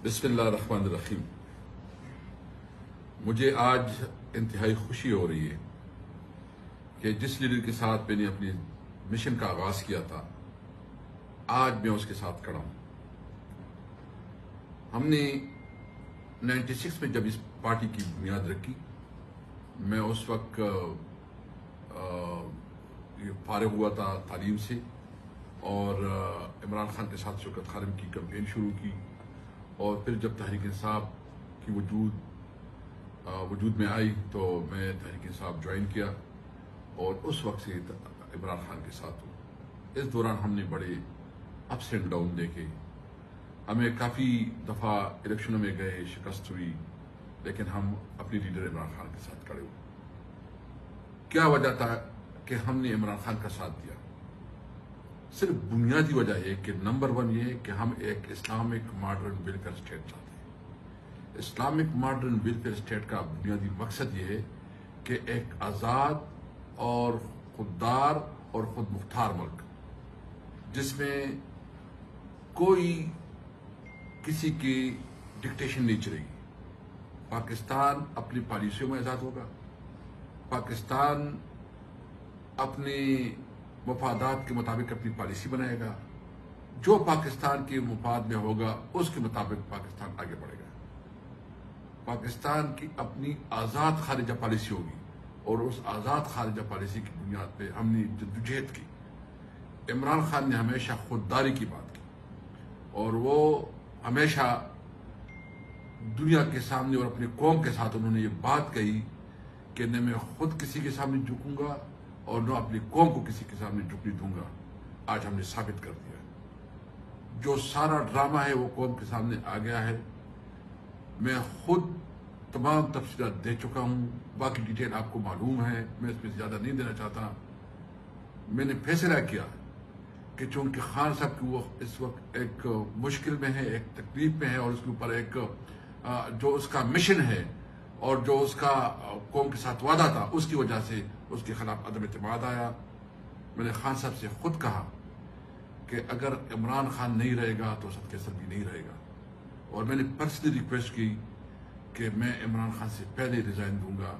بسم اللہ الرحمن الرحیم۔ مجھے آج انتہائی خوشی ہو رہی ہے کہ جس لیڈر کے ساتھ میں نے اپنی مشن کا آغاز کیا تھا، آج میں اس کے ساتھ کھڑا ہوں۔ ہم نے 96 میں جب اس پارٹی کی بنیاد رکھی، میں اس وقت فارغ ہوا تھا تعلیم سے، اور عمران خان کے ساتھ شوکت خانم کی کمپین شروع کی، اور پھر جب تحریک انصاف کی وجود میں آئی تو میں تحریک انصاف جوائن کیا، اور اس وقت سے عمران خان کے ساتھ ہوں۔ اس دوران ہم نے بڑے اپس اینڈ ڈاؤن دیکھے، ہمیں کافی دفعہ الیکشنوں میں گئے، شکست ہوئی، لیکن ہم اپنی لیڈر عمران خان کے ساتھ کھڑے ہوئے۔ کیا وجہ تھا کہ ہم نے عمران خان کا ساتھ دیا؟ صرف بنیادی وجہ ہے کہ نمبر 1 یہ ہے کہ ہم ایک اسلامک ماڈرن ویلفیئر اسٹیٹ چاہتے ہیں۔ اسلامک ماڈرن ویلفیئر اسٹیٹ کا بنیادی مقصد یہ ہے کہ ایک آزاد اور خوددار اور خود مختار ملک، جس میں کوئی کسی کی ڈکٹیشن نہیں چلے گی۔ پاکستان اپنی پالیسیوں میں آزاد ہوگا، پاکستان اپنے مفادات کے مطابق اپنی پالیسی بنائے گا، جو پاکستان کے مفاد میں ہوگا اس کے مطابق پاکستان آگے بڑھے گا۔ پاکستان کی اپنی آزاد خارجہ پالیسی ہوگی، اور اس آزاد خارجہ پالیسی کی بنیاد پہ ہم نے جدوجہد کی۔ عمران خان نے ہمیشہ خودداری کی بات کی، اور وہ ہمیشہ دنیا کے سامنے اور اپنی قوم کے ساتھ انہوں نے یہ بات کہی کہ نہ میں خود کسی کے سامنے جھکوں گا اور نہ اپنی قوم کو کسی کے سامنے جھکنے دوں گا۔ آج ہم نے ثابت کر دیا ہے، جو سارا ڈرامہ ہے وہ قوم کے سامنے آ گیا ہے۔ میں خود تمام تفصیلات دے چکا ہوں، باقی ڈیٹیل آپ کو معلوم ہے، میں اس میں زیادہ نہیں دینا چاہتا۔ میں نے فیصلہ کیا کہ چونکہ خان صاحب کی وہ اس وقت ایک مشکل میں ہے، ایک تکلیف میں ہے، اور اس کے اوپر ایک جو اس کا مشن ہے اور جو اس کا قوم کے ساتھ وعدہ تھا، اس کی وجہ سے اس کے خلاف عدم اعتماد آیا۔ میں نے خان صاحب سے خود کہا کہ اگر عمران خان نہیں رہے گا تو اسد کیسر بھی نہیں رہے گا، اور میں نے پرسنلی ریکویسٹ کی کہ میں عمران خان سے پہلے ریزائن دوں گا۔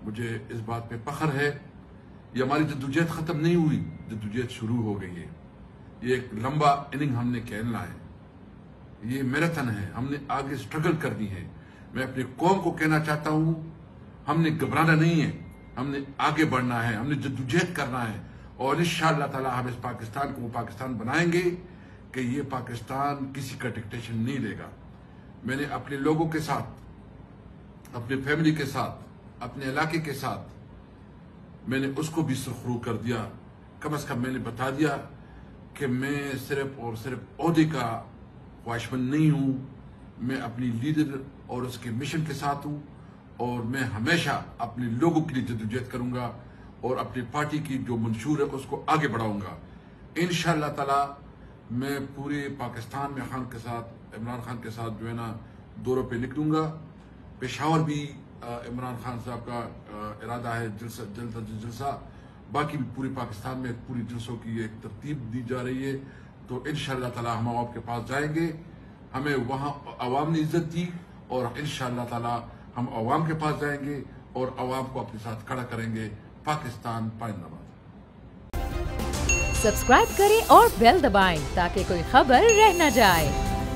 مجھے اس بات پہ فخر ہے، یہ ہماری جدوجہد ختم نہیں ہوئی، جدوجہد شروع ہو گئی ہے۔ یہ ایک لمبا اننگ ہم نے کھیلنا ہے، یہ میراتھن ہے، ہم نے آگے سٹرگل کرنی ہے۔ میں اپنی قوم کو کہنا چاہتا ہوں، ہم نے گھبرانا نہیں ہے، ہم نے آگے بڑھنا ہے، ہم نے جدوجہد کرنا ہے، اور انشاءاللہ تعالی ہم اس پاکستان کو وہ پاکستان بنائیں گے کہ یہ پاکستان کسی کا ڈکٹیشن نہیں لے گا۔ میں نے اپنے لوگوں کے ساتھ، اپنے فیملی کے ساتھ، اپنے علاقے کے ساتھ میں نے اس کو بھی سرخرو کر دیا۔ کم از کم میں نے بتا دیا کہ میں صرف اور صرف عہدے کا خواہشمند نہیں ہوں، میں اپنی لیڈر اور اس کے مشن کے ساتھ ہوں، اور میں ہمیشہ اپنے لوگوں کے لیے جدوجہد کروں گا، اور اپنی پارٹی کی جو منشور ہے اس کو آگے بڑھاؤں گا۔ انشاءاللہ تعالی میں پورے پاکستان میں خان کے ساتھ، عمران خان کے ساتھ جو ہے نا دوروں پہ نکلوں گا۔ پشاور بھی عمران خان صاحب کا ارادہ ہے جلسہ، باقی بھی پورے پاکستان میں پوری جلسوں کی ایک ترتیب دی جا رہی ہے۔ تو انشاءاللہ تعالی ہم عوام کے پاس جائیں گے، ہمیں وہاں عوام نے عزت دی، اور انشاءاللہ تعالی ہم عوام کے پاس جائیں گے اور عوام کو اپنے ساتھ کھڑا کریں گے۔ پاکستان پائندہ باد۔ سبسکرائب کریں اور بیل دبائیں تاکہ کوئی خبر رہ نہ جائے۔